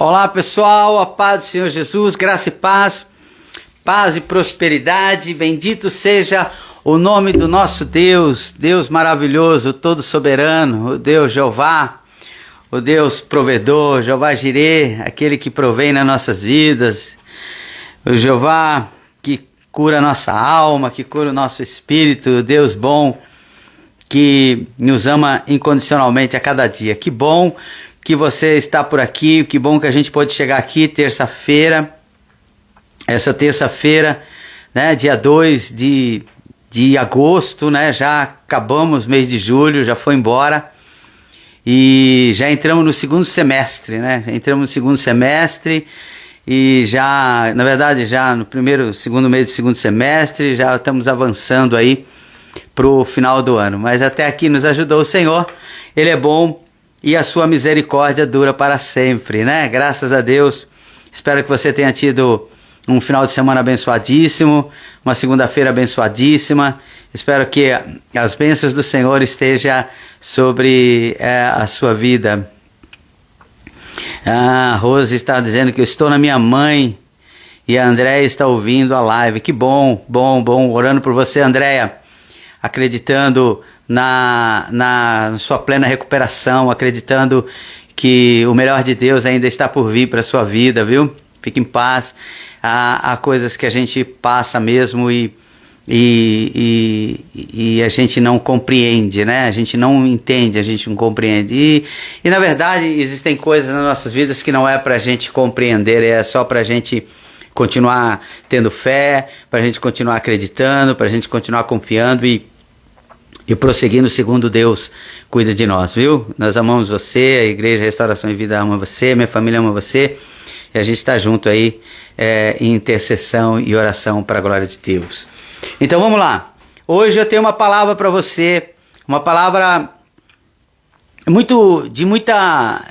Olá pessoal, a paz do Senhor Jesus, graça e paz, paz e prosperidade, bendito seja o nome do nosso Deus, Deus maravilhoso, todo soberano, o Deus Jeová, o Deus provedor, Jeová Jireh, aquele que provém nas nossas vidas, o Jeová que cura a nossa alma, que cura o nosso espírito, o Deus bom, que nos ama incondicionalmente a cada dia. Que bom que você está por aqui, que bom que a gente pode chegar aqui terça-feira, essa terça-feira, né, dia 2 de agosto, né, já acabamos o mês de julho, já foi embora e já entramos no segundo semestre, né, e já, na verdade, já no segundo mês do segundo semestre, já estamos avançando aí para o final do ano, mas até aqui nos ajudou o Senhor, Ele é bom e a sua misericórdia dura para sempre, né? Graças a Deus. Espero que você tenha tido um final de semana abençoadíssimo, uma segunda-feira abençoadíssima. Espero que as bênçãos do Senhor estejam sobre a sua vida. A Rose está dizendo que eu estou na minha mãe e a Andréia está ouvindo a live. Que bom, orando por você, Andréia, acreditando na sua plena recuperação, acreditando que o melhor de Deus ainda está por vir para a sua vida, viu? Fique em paz. Há coisas que a gente passa mesmo e a gente não compreende, né? A gente não entende, a gente não compreende. E na verdade existem coisas nas nossas vidas que não é para a gente compreender, é só para a gente continuar tendo fé, para a gente continuar acreditando, para a gente continuar confiando e prosseguindo segundo Deus cuida de nós, viu? Nós amamos você, a Igreja Restauração e Vida ama você, minha família ama você, e a gente está junto aí em intercessão e oração para a glória de Deus. Então vamos lá, hoje eu tenho uma palavra para você, uma palavra de muita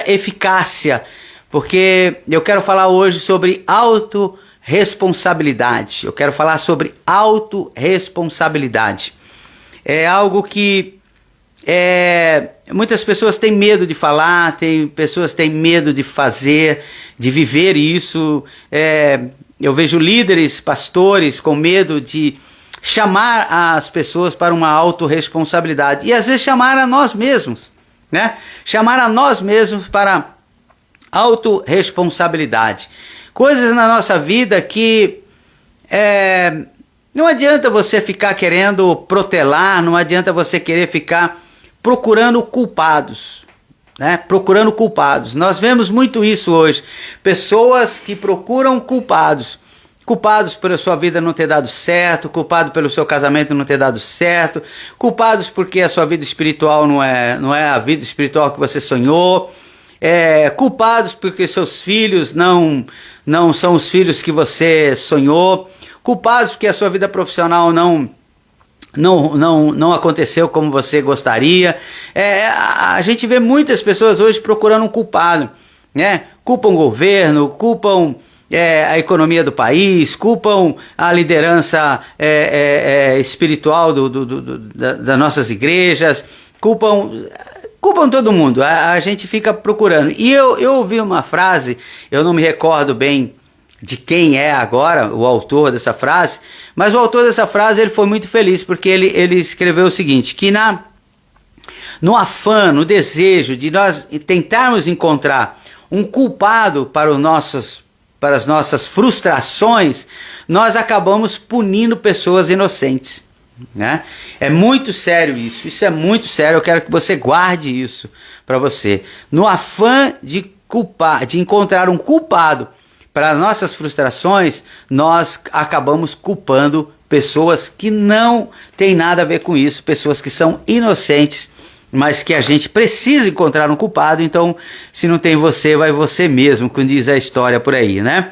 eficácia, porque eu quero falar hoje sobre autorresponsabilidade, É algo que muitas pessoas têm medo de falar, pessoas têm medo de fazer, de viver isso. Eu vejo líderes, pastores com medo de chamar as pessoas para uma autorresponsabilidade. E às vezes chamar a nós mesmos, né? Chamar a nós mesmos para autorresponsabilidade. Coisas na nossa vida que não adianta você ficar querendo protelar, não adianta você querer ficar procurando culpados, né? Procurando culpados. Nós vemos muito isso hoje. Pessoas que procuram culpados. Culpados pela sua vida não ter dado certo, culpados pelo seu casamento não ter dado certo, culpados porque a sua vida espiritual não é a vida espiritual que você sonhou, culpados porque seus filhos não são os filhos que você sonhou, culpados porque a sua vida profissional não aconteceu como você gostaria. A gente vê muitas pessoas hoje procurando um culpado, né? Culpam o governo, culpam a economia do país, culpam a liderança espiritual das nossas igrejas, culpam todo mundo. A gente fica procurando. E eu ouvi uma frase, eu não me recordo bem de quem é agora o autor dessa frase, mas o autor dessa frase ele foi muito feliz, porque ele escreveu o seguinte, que no afã, no desejo de nós tentarmos encontrar um culpado para as nossas frustrações, nós acabamos punindo pessoas inocentes, né? É muito sério isso é muito sério, eu quero que você guarde isso para você. No afã de encontrar um culpado para as nossas frustrações, nós acabamos culpando pessoas que não têm nada a ver com isso, pessoas que são inocentes, mas que a gente precisa encontrar um culpado. Então, se não tem você, vai você mesmo, como diz a história por aí, né?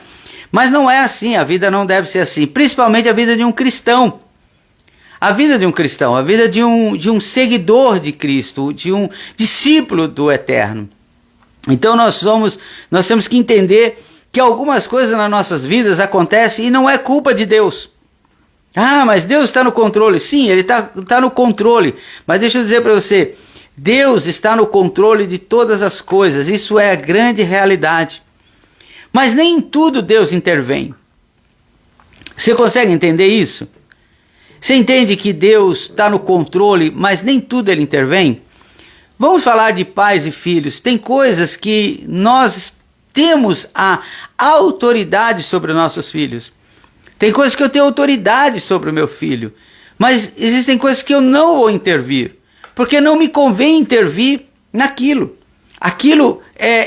Mas não é assim, a vida não deve ser assim, principalmente a vida de um cristão. A vida de um cristão, a vida de um seguidor de Cristo, de um discípulo do Eterno. Então nós temos que entender que algumas coisas nas nossas vidas acontecem e não é culpa de Deus. Ah, mas Deus está no controle. Sim, Ele está no controle. Mas deixa eu dizer para você, Deus está no controle de todas as coisas, isso é a grande realidade. Mas nem em tudo Deus intervém. Você consegue entender isso? Você entende que Deus está no controle, mas nem tudo Ele intervém? Vamos falar de pais e filhos. Tem coisas que nós temos a autoridade sobre os nossos filhos. Tem coisas que eu tenho autoridade sobre o meu filho. Mas existem coisas que eu não vou intervir. Porque não me convém intervir naquilo. Aquilo,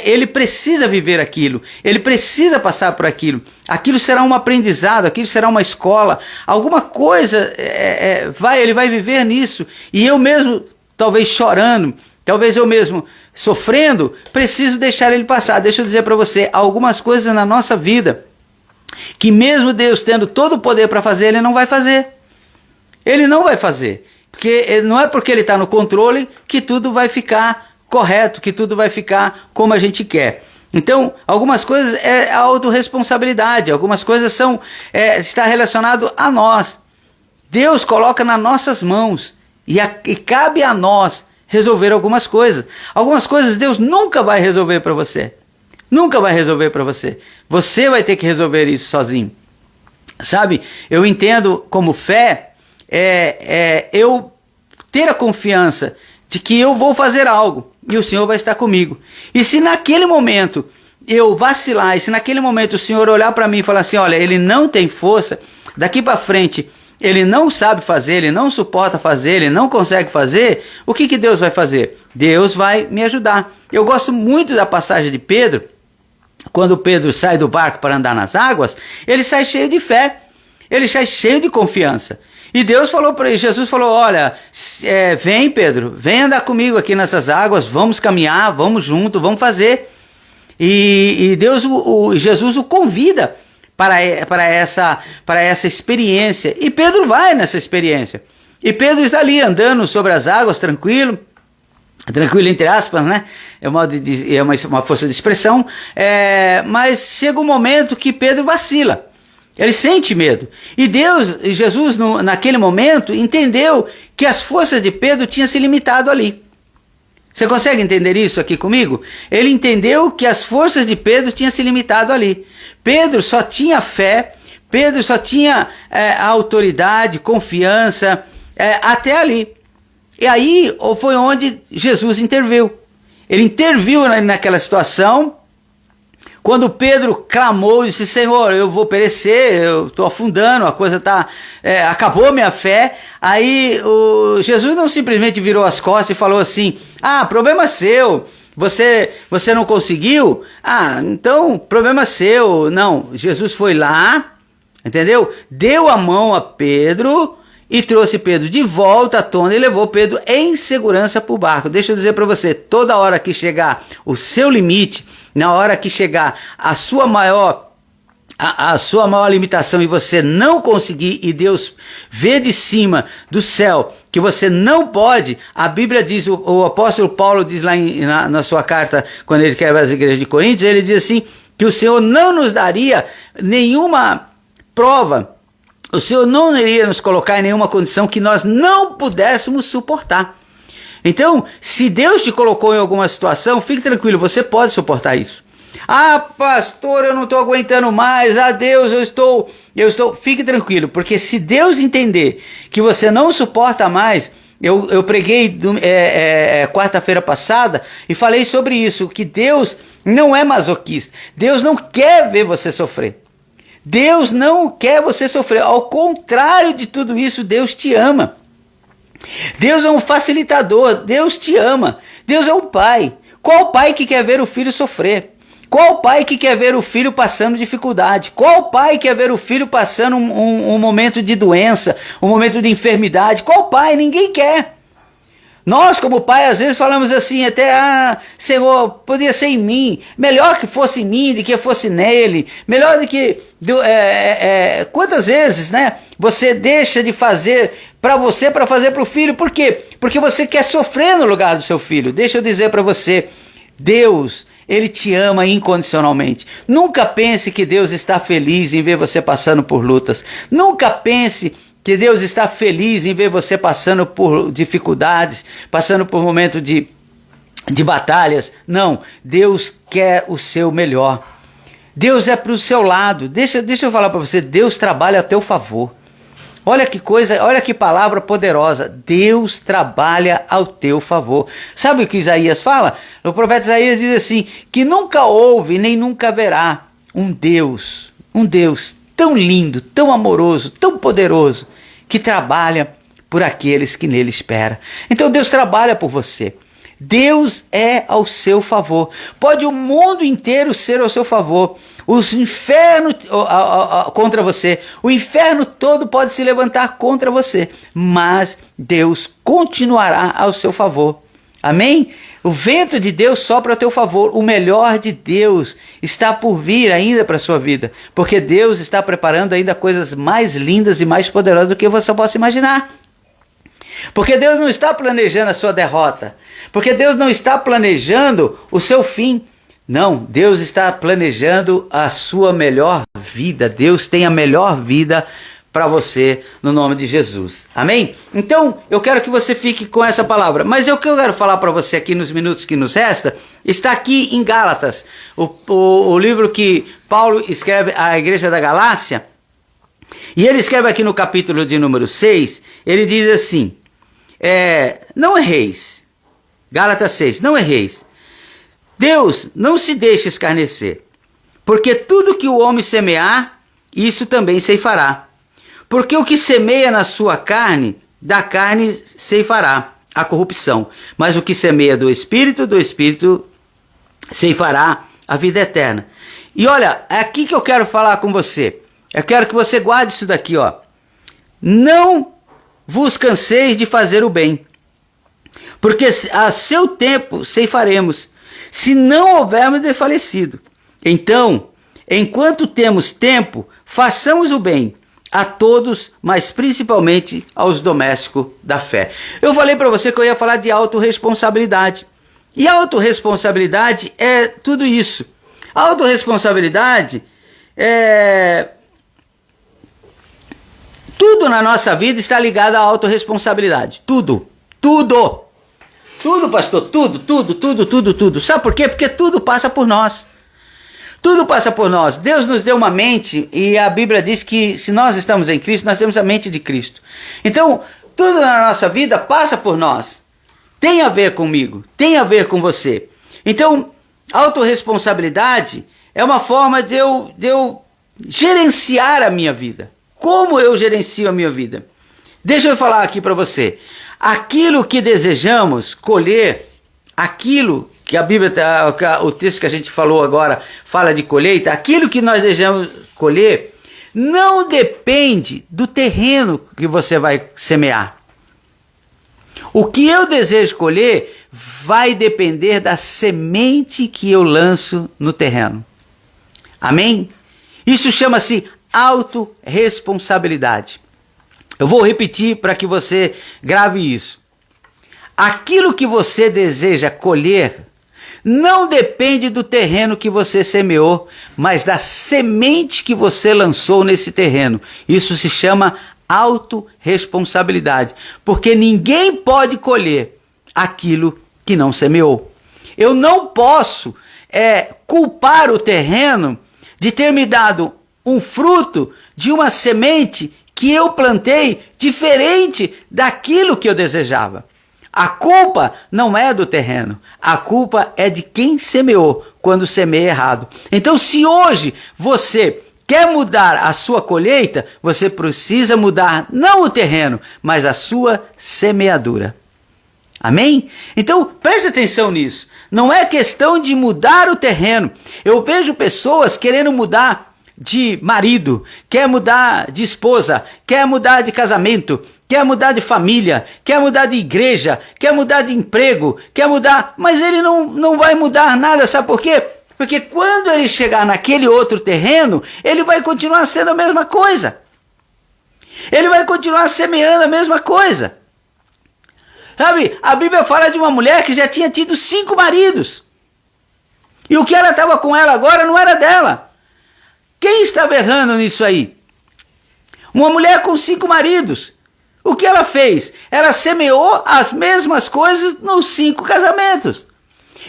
ele precisa viver aquilo. Ele precisa passar por aquilo. Aquilo será um aprendizado, aquilo será uma escola. Alguma coisa, ele vai viver nisso. E eu mesmo, talvez chorando, talvez eu mesmo sofrendo, preciso deixar ele passar. Deixa eu dizer para você, algumas coisas na nossa vida, que mesmo Deus tendo todo o poder para fazer, Ele não vai fazer. Ele não vai fazer. Porque não é porque Ele está no controle que tudo vai ficar correto, que tudo vai ficar como a gente quer. Então, algumas coisas é autorresponsabilidade, algumas coisas está relacionado a nós. Deus coloca nas nossas mãos e cabe a nós resolver algumas coisas. Algumas coisas Deus nunca vai resolver para você. Nunca vai resolver para você. Você vai ter que resolver isso sozinho. Sabe, eu entendo como fé, eu ter a confiança de que eu vou fazer algo e o Senhor vai estar comigo. E se naquele momento eu vacilar, e se naquele momento o Senhor olhar para mim e falar assim, olha, ele não tem força, daqui para frente ele não sabe fazer, ele não suporta fazer, ele não consegue fazer, o que Deus vai fazer? Deus vai me ajudar. Eu gosto muito da passagem de Pedro, quando Pedro sai do barco para andar nas águas, ele sai cheio de fé, ele sai cheio de confiança. E Deus falou para ele, Jesus falou, olha, vem Pedro, vem andar comigo aqui nessas águas, vamos caminhar, vamos junto, vamos fazer. E Jesus o convida para essa experiência. E Pedro vai nessa experiência. E Pedro está ali andando sobre as águas, tranquilo entre aspas, né? É uma força de expressão. Mas chega um momento que Pedro vacila. Ele sente medo. E Jesus, naquele momento, entendeu que as forças de Pedro tinham se limitado ali. Você consegue entender isso aqui comigo? Ele entendeu que as forças de Pedro tinham se limitado ali. Pedro só tinha fé, Pedro só tinha autoridade, confiança, até ali. E aí foi onde Jesus interveio. Ele interviu naquela situação. Quando Pedro clamou e disse, Senhor, eu vou perecer, eu estou afundando, a coisa acabou minha fé. Aí Jesus não simplesmente virou as costas e falou assim, problema seu, você não conseguiu? Então problema seu. Não, Jesus foi lá, entendeu? Deu a mão a Pedro e trouxe Pedro de volta à tona e levou Pedro em segurança para o barco. Deixa eu dizer para você, toda hora que chegar o seu limite, na hora que chegar a sua maior limitação e você não conseguir, e Deus vê de cima do céu que você não pode, a Bíblia diz, o apóstolo Paulo diz lá na sua carta, quando ele escreve às igrejas de Coríntios, ele diz assim, que o Senhor não nos daria nenhuma prova, o Senhor não iria nos colocar em nenhuma condição que nós não pudéssemos suportar. Então, se Deus te colocou em alguma situação, fique tranquilo, você pode suportar isso. Pastor, eu não estou aguentando mais, Deus, eu estou... Fique tranquilo, porque se Deus entender que você não suporta mais, eu preguei quarta-feira passada e falei sobre isso, que Deus não é masoquista, Deus não quer ver você sofrer. Deus não quer você sofrer, ao contrário de tudo isso, Deus te ama. Deus é um facilitador, Deus te ama, Deus é um pai. Qual pai que quer ver o filho sofrer? Qual pai que quer ver o filho passando dificuldade? Qual pai quer ver o filho passando um momento de doença, um momento de enfermidade? Qual pai? Ninguém quer. Nós, como pai, às vezes falamos assim, até, Senhor, podia ser em mim, melhor que fosse em mim do que fosse nele, melhor do que... quantas vezes, né, você deixa de fazer para você, para fazer para o filho, por quê? Porque você quer sofrer no lugar do seu filho. Deixa eu dizer para você, Deus, Ele te ama incondicionalmente. Nunca pense que Deus está feliz em ver você passando por lutas. Nunca pense que Deus está feliz em ver você passando por dificuldades, passando por momentos de batalhas. Não, Deus quer o seu melhor. Deus é para o seu lado. Deixa eu falar para você, Deus trabalha a teu favor. Olha que coisa, olha que palavra poderosa. Deus trabalha ao teu favor. Sabe o que Isaías fala? O profeta Isaías diz assim, que nunca houve nem nunca haverá um Deus tão lindo, tão amoroso, tão poderoso, que trabalha por aqueles que nele esperam. Então Deus trabalha por você. Deus é ao seu favor. Pode o mundo inteiro ser ao seu favor. Os infernos contra você. O inferno todo pode se levantar contra você. Mas Deus continuará ao seu favor. Amém? O vento de Deus sopra a teu favor. O melhor de Deus está por vir ainda para a sua vida. Porque Deus está preparando ainda coisas mais lindas e mais poderosas do que você possa imaginar. Porque Deus não está planejando a sua derrota. Porque Deus não está planejando o seu fim. Não, Deus está planejando a sua melhor vida. Deus tem a melhor vida para você no nome de Jesus. Amém? Então, eu quero que você fique com essa palavra. Mas o que eu quero falar para você aqui nos minutos que nos resta, está aqui em Gálatas. O livro que Paulo escreve à igreja da Galácia. E ele escreve aqui no capítulo de número 6, ele diz assim, não erreis. Gálatas 6, não erreis. Deus não se deixa escarnecer, porque tudo que o homem semear, isso também ceifará. Porque o que semeia na sua carne, da carne ceifará a corrupção. Mas o que semeia do Espírito ceifará a vida eterna. E olha, é aqui que eu quero falar com você. Eu quero que você guarde isso daqui, ó. Não vos canseis de fazer o bem, porque a seu tempo ceifaremos, se não houvermos desfalecido. Então, enquanto temos tempo, façamos o bem a todos, mas principalmente aos domésticos da fé. Eu falei para você que eu ia falar de autorresponsabilidade. E a autorresponsabilidade é tudo isso. A autorresponsabilidade é... Tudo na nossa vida está ligado à autorresponsabilidade. Tudo. Tudo. Tudo, pastor. Tudo. Sabe por quê? Porque tudo passa por nós. Tudo passa por nós. Deus nos deu uma mente e a Bíblia diz que se nós estamos em Cristo, nós temos a mente de Cristo. Então, tudo na nossa vida passa por nós. Tem a ver comigo, tem a ver com você. Então, autorresponsabilidade é uma forma de eu gerenciar a minha vida. Como eu gerencio a minha vida? Deixa eu falar aqui para você. Aquilo que desejamos colher, aquilo que a Bíblia, o texto que a gente falou agora, fala de colheita, aquilo que nós desejamos colher, não depende do terreno que você vai semear. O que eu desejo colher vai depender da semente que eu lanço no terreno. Amém? Isso chama-se autorresponsabilidade. Eu vou repetir para que você grave isso. Aquilo que você deseja colher não depende do terreno que você semeou, mas da semente que você lançou nesse terreno. Isso se chama autorresponsabilidade, porque ninguém pode colher aquilo que não semeou. Eu não posso culpar o terreno de ter me dado um fruto de uma semente que eu plantei diferente daquilo que eu desejava. A culpa não é do terreno, a culpa é de quem semeou quando semeia errado. Então, se hoje você quer mudar a sua colheita, você precisa mudar não o terreno, mas a sua semeadura. Amém? Então, preste atenção nisso. Não é questão de mudar o terreno. Eu vejo pessoas querendo mudar de marido, quer mudar de esposa, quer mudar de casamento, quer mudar de família, quer mudar de igreja, quer mudar de emprego, quer mudar, mas ele não vai mudar nada, sabe por quê? Porque quando ele chegar naquele outro terreno, ele vai continuar sendo a mesma coisa. Ele vai continuar semeando a mesma coisa. Sabe, a Bíblia fala de uma mulher que já tinha tido 5 maridos. E o que ela estava com ela agora não era dela. Quem estava errando nisso aí? Uma mulher com 5 maridos. O que ela fez? Ela semeou as mesmas coisas nos 5 casamentos.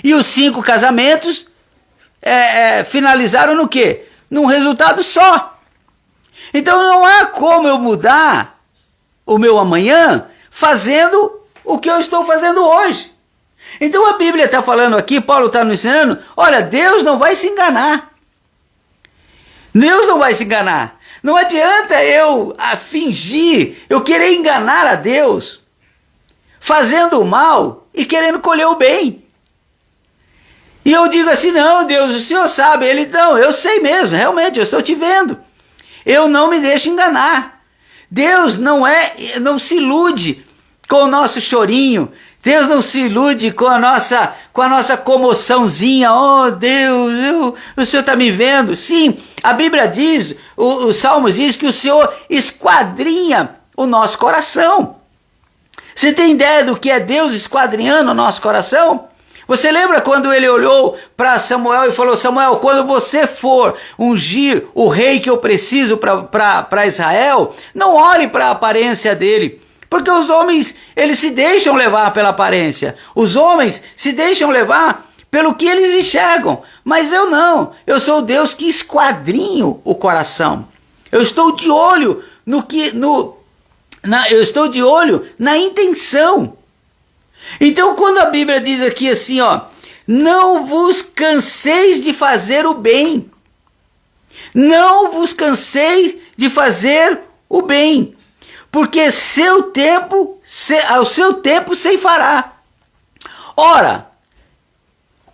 E os 5 casamentos finalizaram no quê? Num resultado só. Então não há como eu mudar o meu amanhã fazendo o que eu estou fazendo hoje. Então a Bíblia está falando aqui, Paulo está nos ensinando, olha, Deus não vai se enganar. Deus não vai se enganar. Não adianta eu fingir, eu querer enganar a Deus, fazendo o mal e querendo colher o bem. E eu digo assim, não, Deus, o Senhor sabe. Ele, não, eu sei mesmo, realmente, eu estou te vendo. Eu não me deixo enganar. Deus não se ilude com o nosso chorinho. Deus não se ilude com a nossa comoçãozinha. Oh, Deus, o Senhor está me vendo. Sim, a Bíblia diz, os Salmos diz que o Senhor esquadrinha o nosso coração. Você tem ideia do que é Deus esquadrinhando o nosso coração? Você lembra quando ele olhou para Samuel e falou, Samuel, quando você for ungir o rei que eu preciso para Israel, não olhe para a aparência dele. Porque os homens, eles se deixam levar pela aparência. Os homens se deixam levar pelo que eles enxergam. Mas eu não. Eu sou o Deus que esquadrinho o coração. Eu estou de olho eu estou de olho na intenção. Então quando a Bíblia diz aqui assim, ó, não vos canseis de fazer o bem. Não vos canseis de fazer o bem. Porque ao seu tempo ceifará. Ora,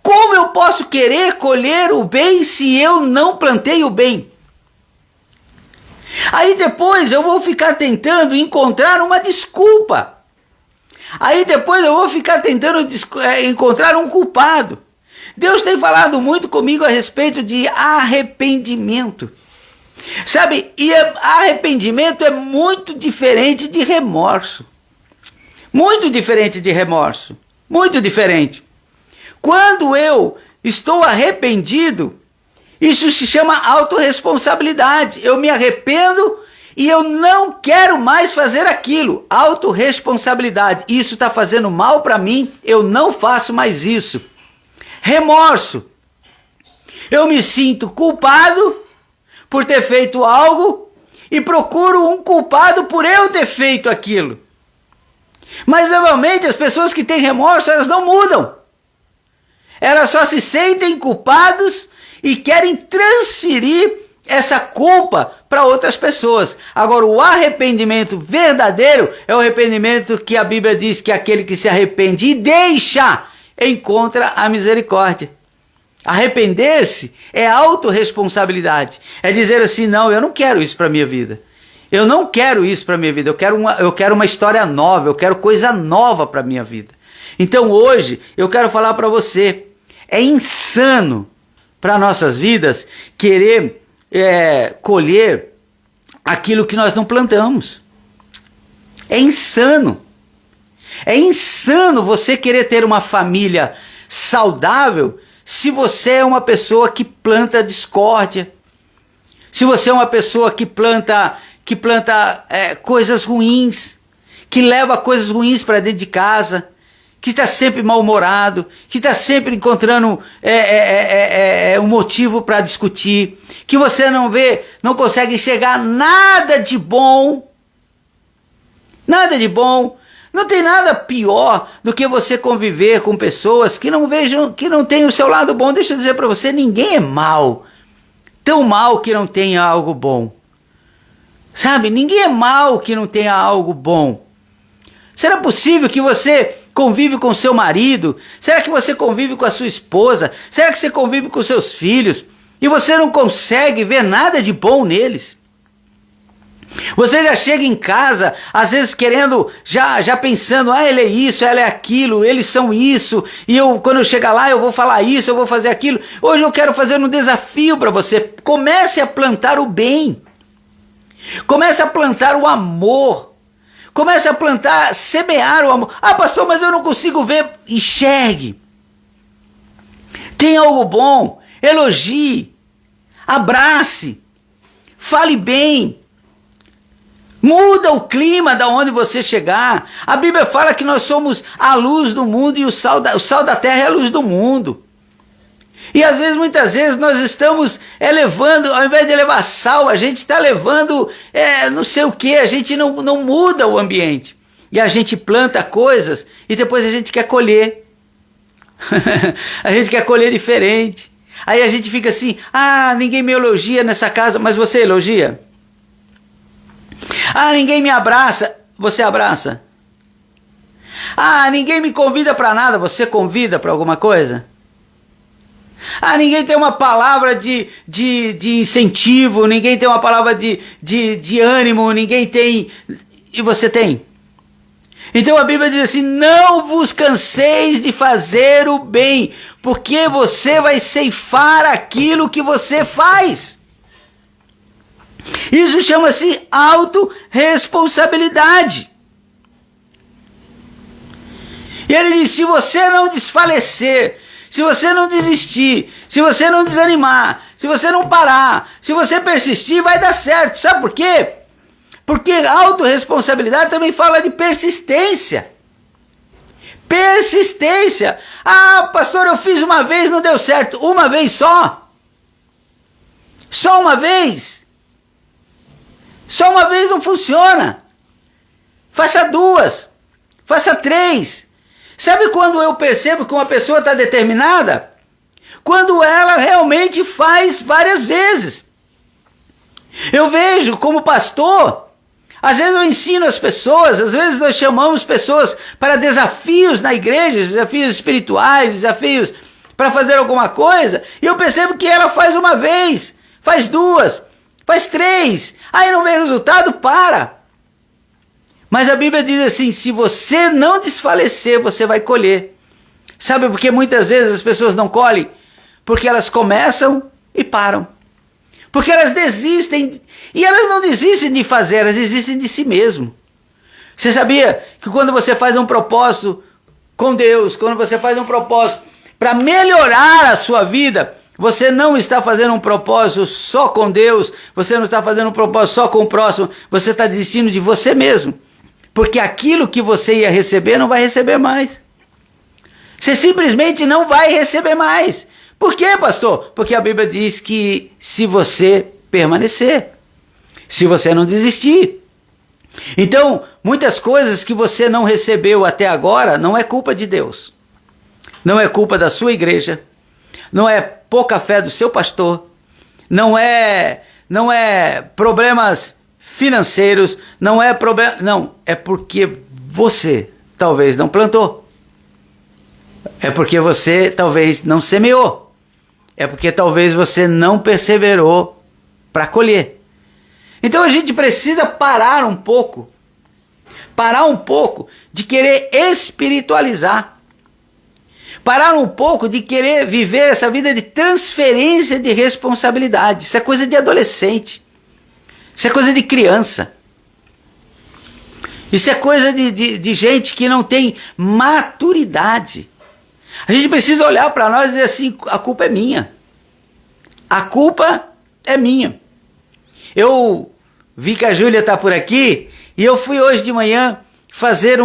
como eu posso querer colher o bem se eu não plantei o bem? Aí depois eu vou ficar tentando encontrar uma desculpa. Aí depois eu vou ficar tentando encontrar um culpado. Deus tem falado muito comigo a respeito de arrependimento. Sabe, e arrependimento é muito diferente de remorso. Muito diferente de remorso. Muito diferente. Quando eu estou arrependido, isso se chama autorresponsabilidade. Eu me arrependo e eu não quero mais fazer aquilo. Autorresponsabilidade. Isso está fazendo mal para mim, eu não faço mais isso. Remorso. Eu me sinto culpado por ter feito algo e procuro um culpado por eu ter feito aquilo. Mas normalmente as pessoas que têm remorso, elas não mudam. Elas só se sentem culpados e querem transferir essa culpa para outras pessoas. Agora, o arrependimento verdadeiro é o arrependimento que a Bíblia diz que aquele que se arrepende e deixa, encontra a misericórdia. Arrepender-se é autorresponsabilidade. É dizer assim, não, eu não quero isso para a minha vida. Eu não quero isso para a minha vida. Eu quero uma história nova, eu quero coisa nova para a minha vida. Então hoje eu quero falar para você, é insano para nossas vidas querer colher aquilo que nós não plantamos. É insano. É insano você querer ter uma família saudável se você é uma pessoa que planta discórdia, se você é uma pessoa que planta coisas ruins, que leva coisas ruins para dentro de casa, que está sempre mal-humorado, que está sempre encontrando um motivo para discutir, que você não consegue enxergar nada de bom, Não tem nada pior do que você conviver com pessoas que não têm o seu lado bom. Deixa eu dizer para você, ninguém é mal, tão mal que não tenha algo bom. Sabe, ninguém é mal que não tenha algo bom. Será possível que você convive com seu marido? Será que você convive com a sua esposa? Será que você convive com seus filhos? E você não consegue ver nada de bom neles? Você já chega em casa, às vezes querendo, já pensando, ele é isso, ela é aquilo, eles são isso, e quando eu chegar lá eu vou falar isso, eu vou fazer aquilo. Hoje eu quero fazer um desafio para você. Comece a plantar o bem. Comece a plantar o amor. Comece a plantar, semear o amor. Ah, pastor, mas eu não consigo ver. Enxergue. Tem algo bom. Elogie. Abrace. Fale bem. Muda o clima da onde você chegar. A Bíblia fala que nós somos a luz do mundo e o sal da terra é a luz do mundo. E às vezes, muitas vezes, nós estamos levando, ao invés de levar sal, a gente está levando não sei o que, a gente não muda o ambiente. E a gente planta coisas e depois a gente quer colher. A gente quer colher diferente. Aí a gente fica assim, ninguém me elogia nessa casa, mas você elogia? Ninguém me abraça, você abraça? Ninguém me convida para nada, você convida para alguma coisa? Ninguém tem uma palavra de incentivo, ninguém tem uma palavra de ânimo, ninguém tem... E você tem? Então a Bíblia diz assim, não vos canseis de fazer o bem, porque você vai ceifar aquilo que você faz. Isso chama-se autorresponsabilidade. E ele diz, se você não desfalecer, se você não desistir, se você não desanimar, se você não parar, se você persistir, vai dar certo. Sabe por quê? Porque autorresponsabilidade também fala de persistência. Persistência. Pastor, eu fiz uma vez, não deu certo. Uma vez só? Só uma vez? Só uma vez não funciona. Faça 2. Faça 3. Sabe quando eu percebo que uma pessoa está determinada? Quando ela realmente faz várias vezes. Eu vejo como pastor, às vezes eu ensino as pessoas, às vezes nós chamamos pessoas para desafios na igreja, desafios espirituais, desafios para fazer alguma coisa, e eu percebo que ela faz uma vez, faz 2, faz 3, aí não vem resultado, para. Mas a Bíblia diz assim, se você não desfalecer, você vai colher. Sabe por que muitas vezes as pessoas não colhem? Porque elas começam e param. Porque elas desistem, e elas não desistem de fazer, elas desistem de si mesmo. Você sabia que quando você faz um propósito com Deus, quando você faz um propósito para melhorar a sua vida, você não está fazendo um propósito só com Deus, você não está fazendo um propósito só com o próximo, você está desistindo de você mesmo. Porque aquilo que você ia receber, não vai receber mais. Você simplesmente não vai receber mais. Por quê, pastor? Porque a Bíblia diz que se você permanecer, se você não desistir. Então, muitas coisas que você não recebeu até agora, não é culpa de Deus. Não é culpa da sua igreja. Não é pouca fé do seu pastor. Não é problemas financeiros, não é problema, não, é porque você talvez não plantou, é porque você talvez não semeou, é porque talvez você não perseverou para colher. Então a gente precisa parar um pouco de querer espiritualizar, parar um pouco de querer viver essa vida de transferência de responsabilidade. Isso é coisa de adolescente. Isso é coisa de criança. Isso é coisa de gente que não tem maturidade. A gente precisa olhar para nós e dizer assim, a culpa é minha. A culpa é minha. Eu vi que a Júlia está por aqui e eu fui hoje de manhã fazer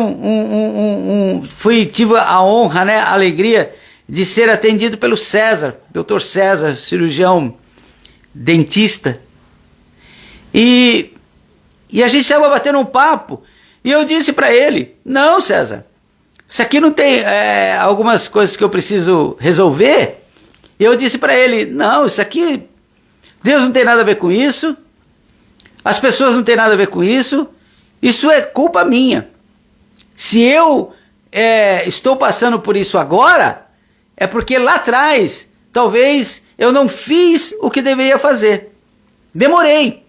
tive a honra, a alegria de ser atendido pelo César, Dr. César, cirurgião dentista. E a gente estava batendo um papo, e eu disse para ele, não, César, isso aqui não tem algumas coisas que eu preciso resolver. E eu disse para ele, não, isso aqui, Deus não tem nada a ver com isso, as pessoas não têm nada a ver com isso, isso é culpa minha. Se eu estou passando por isso agora, é porque lá atrás, talvez eu não fiz o que deveria fazer. Demorei.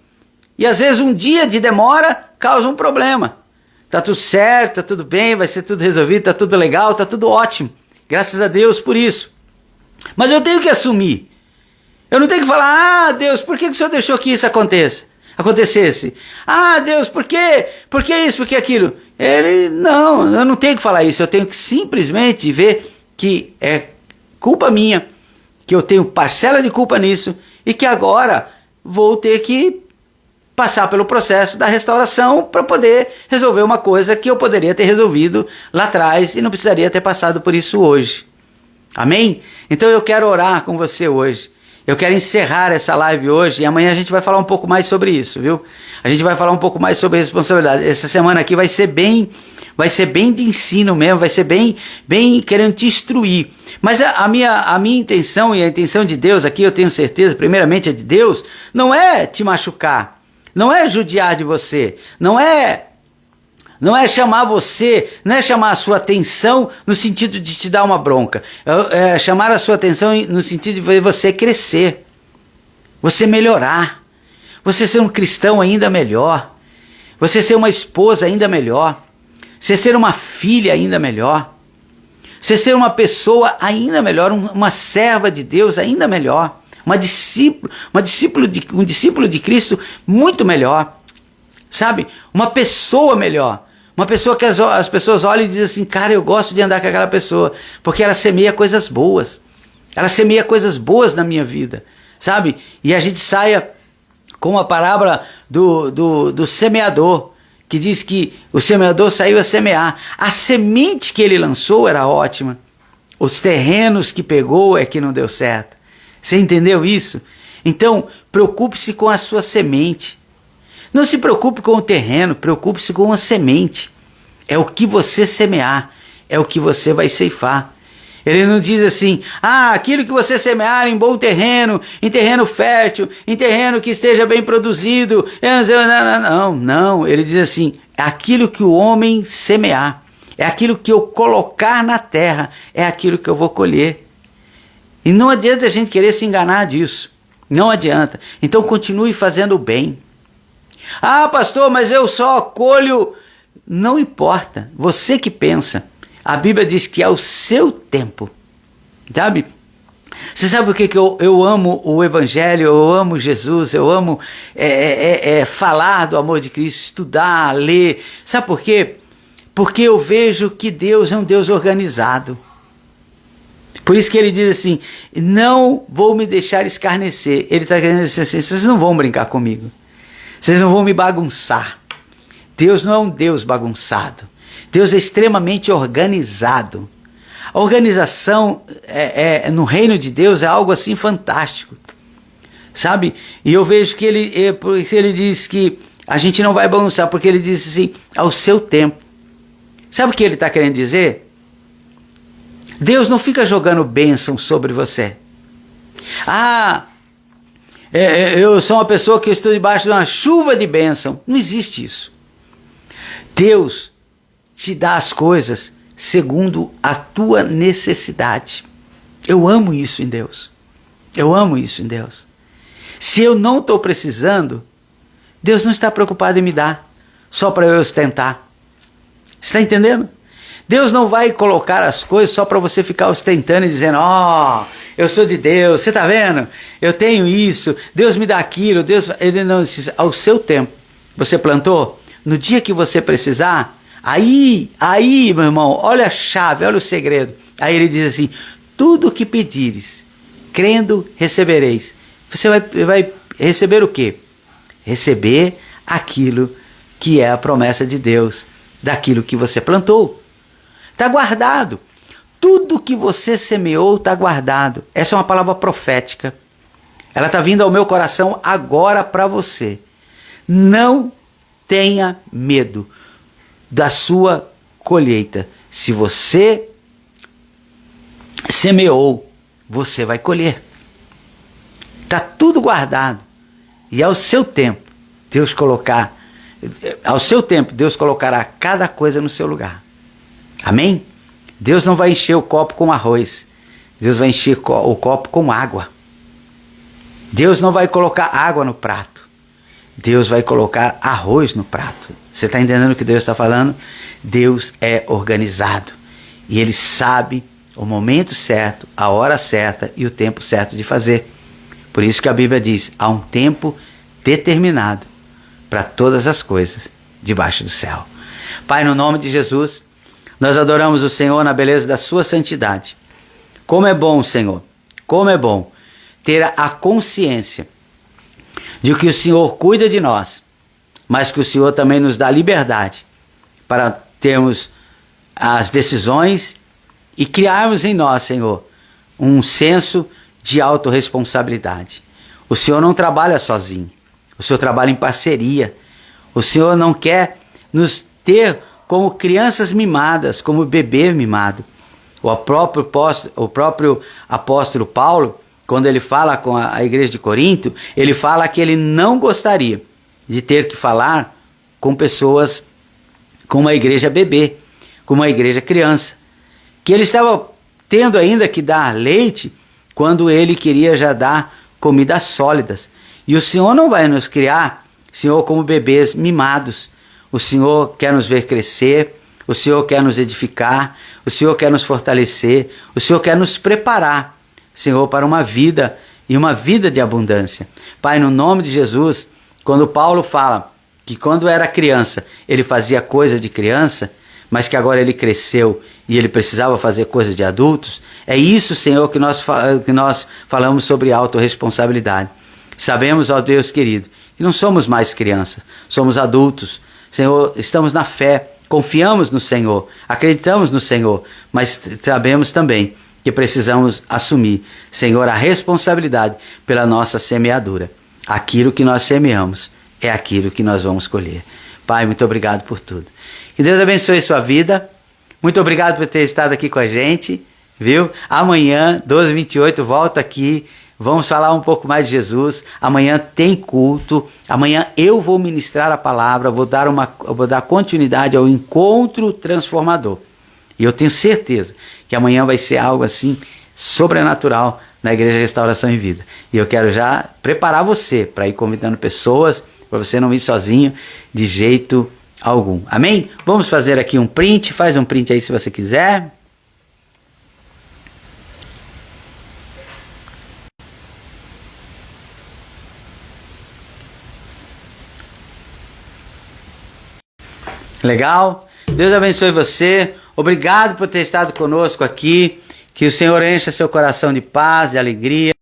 E às vezes um dia de demora causa um problema. Tá tudo certo, tá tudo bem, vai ser tudo resolvido, tá tudo legal, tá tudo ótimo. Graças a Deus por isso. Mas eu tenho que assumir. Eu não tenho que falar, Deus, por que o Senhor deixou que isso acontecesse? Deus, por quê? Por que isso, por que aquilo? Não, eu não tenho que falar isso. Eu tenho que simplesmente ver que é culpa minha, que eu tenho parcela de culpa nisso e que agora vou ter que passar pelo processo da restauração para poder resolver uma coisa que eu poderia ter resolvido lá atrás e não precisaria ter passado por isso hoje. Amém? Então eu quero orar com você hoje. Eu quero encerrar essa live hoje e amanhã a gente vai falar um pouco mais sobre isso, viu? A gente vai falar um pouco mais sobre responsabilidade. Essa semana aqui vai ser bem de ensino mesmo, vai ser bem querendo te instruir. Mas a minha intenção e a intenção de Deus aqui, eu tenho certeza, primeiramente é de Deus, não é te machucar, não é judiar de você, não é chamar você, não é chamar a sua atenção no sentido de te dar uma bronca. É chamar a sua atenção no sentido de ver você crescer, você melhorar, você ser um cristão ainda melhor, você ser uma esposa ainda melhor, você ser uma filha ainda melhor, você ser uma pessoa ainda melhor, uma serva de Deus ainda melhor, um discípulo de Cristo muito melhor, sabe? Uma pessoa melhor. Uma pessoa que as pessoas olham e dizem assim, cara, eu gosto de andar com aquela pessoa, porque ela semeia coisas boas. Ela semeia coisas boas na minha vida, sabe? E a gente saia com a parábola do semeador, que diz que o semeador saiu a semear. A semente que ele lançou era ótima. Os terrenos que pegou é que não deu certo. Você entendeu isso? Então, preocupe-se com a sua semente. Não se preocupe com o terreno, preocupe-se com a semente. É o que você semear, é o que você vai ceifar. Ele não diz assim, aquilo que você semear em bom terreno, em terreno fértil, em terreno que esteja bem produzido. Não. Ele diz assim, é aquilo que o homem semear, é aquilo que eu colocar na terra, é aquilo que eu vou colher. E não adianta a gente querer se enganar disso, não adianta. Então continue fazendo o bem. Pastor, mas eu só colho. Não importa, você que pensa. A Bíblia diz que é o seu tempo, sabe? Você sabe por que eu amo o Evangelho, eu amo Jesus, eu amo falar do amor de Cristo, estudar, ler. Sabe por quê? Porque eu vejo que Deus é um Deus organizado. Por isso que ele diz assim, não vou me deixar escarnecer. Ele está querendo dizer assim, vocês não vão brincar comigo. Vocês não vão me bagunçar. Deus não é um Deus bagunçado. Deus é extremamente organizado. A organização no reino de Deus é algo assim fantástico. Sabe? E eu vejo que ele diz que a gente não vai bagunçar, porque ele diz assim, ao seu tempo. Sabe o que ele está querendo dizer? Deus não fica jogando bênção sobre você. Eu sou uma pessoa que estou debaixo de uma chuva de bênção. Não existe isso. Deus te dá as coisas segundo a tua necessidade. Eu amo isso em Deus. Eu amo isso em Deus. Se eu não estou precisando, Deus não está preocupado em me dar, só para eu ostentar. Você está entendendo? Deus não vai colocar as coisas só para você ficar ostentando e dizendo, eu sou de Deus, você está vendo? Eu tenho isso, Deus me dá aquilo, Ele não diz, ao seu tempo. Você plantou? No dia que você precisar, aí, meu irmão, olha a chave, olha o segredo. Aí ele diz assim, tudo o que pedires, crendo, recebereis. Você vai receber o quê? Receber aquilo que é a promessa de Deus, daquilo que você plantou. Está guardado. Tudo que você semeou está guardado. Essa é uma palavra profética. Ela está vindo ao meu coração agora para você. Não tenha medo da sua colheita. Se você semeou, você vai colher. Está tudo guardado. E ao seu tempo, Deus colocará cada coisa no seu lugar. Amém? Deus não vai encher o copo com arroz. Deus vai encher o copo com água. Deus não vai colocar água no prato. Deus vai colocar arroz no prato. Você está entendendo o que Deus está falando? Deus é organizado. E Ele sabe o momento certo, a hora certa e o tempo certo de fazer. Por isso que a Bíblia diz, há um tempo determinado para todas as coisas debaixo do céu. Pai, no nome de Jesus, nós adoramos o Senhor na beleza da sua santidade. Como é bom, Senhor, como é bom ter a consciência de que o Senhor cuida de nós, mas que o Senhor também nos dá liberdade para termos as decisões e criarmos em nós, Senhor, um senso de autorresponsabilidade. O Senhor não trabalha sozinho, o Senhor trabalha em parceria. O Senhor não quer nos ter como crianças mimadas, como bebê mimado. O próprio apóstolo Paulo, quando ele fala com a igreja de Corinto, ele fala que ele não gostaria de ter que falar com pessoas, com uma igreja bebê, com uma igreja criança, que ele estava tendo ainda que dar leite quando ele queria já dar comidas sólidas. E o Senhor não vai nos criar, Senhor, como bebês mimados. O Senhor quer nos ver crescer, o Senhor quer nos edificar, o Senhor quer nos fortalecer, o Senhor quer nos preparar, Senhor, para uma vida e uma vida de abundância. Pai, no nome de Jesus, quando Paulo fala que quando era criança ele fazia coisa de criança, mas que agora ele cresceu e ele precisava fazer coisas de adultos, é isso, Senhor, que nós falamos sobre autorresponsabilidade. Sabemos, ó Deus querido, que não somos mais crianças, somos adultos. Senhor, estamos na fé, confiamos no Senhor, acreditamos no Senhor, mas sabemos também que precisamos assumir, Senhor, a responsabilidade pela nossa semeadura. Aquilo que nós semeamos é aquilo que nós vamos colher. Pai, muito obrigado por tudo. Que Deus abençoe sua vida. Muito obrigado por ter estado aqui com a gente, viu? Amanhã, 12h28, volto aqui. Vamos falar um pouco mais de Jesus. Amanhã tem culto. Amanhã eu vou ministrar a palavra. Vou dar continuidade ao encontro transformador. E eu tenho certeza que amanhã vai ser algo assim sobrenatural na Igreja Restauração em Vida. E eu quero já preparar você para ir convidando pessoas, para você não ir sozinho de jeito algum. Amém? Vamos fazer aqui um print. Faz um print aí se você quiser. Legal? Deus abençoe você. Obrigado por ter estado conosco aqui. Que o Senhor encha seu coração de paz, de alegria.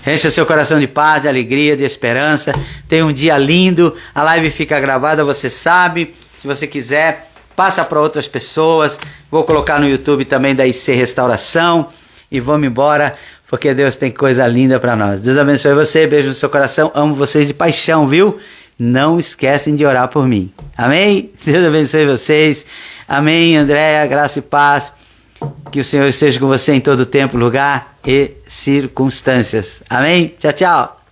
Encha seu coração de paz, de alegria, de esperança. Tenha um dia lindo. A live fica gravada, você sabe. Se você quiser, passa para outras pessoas. Vou colocar no YouTube também da IC Restauração. E vamos embora, porque Deus tem coisa linda para nós. Deus abençoe você. Beijo no seu coração. Amo vocês de paixão, viu? Não esquecem de orar por mim. Amém? Deus abençoe vocês. Amém, Andréia, graça e paz. Que o Senhor esteja com você em todo tempo, lugar e circunstâncias. Amém? Tchau, tchau.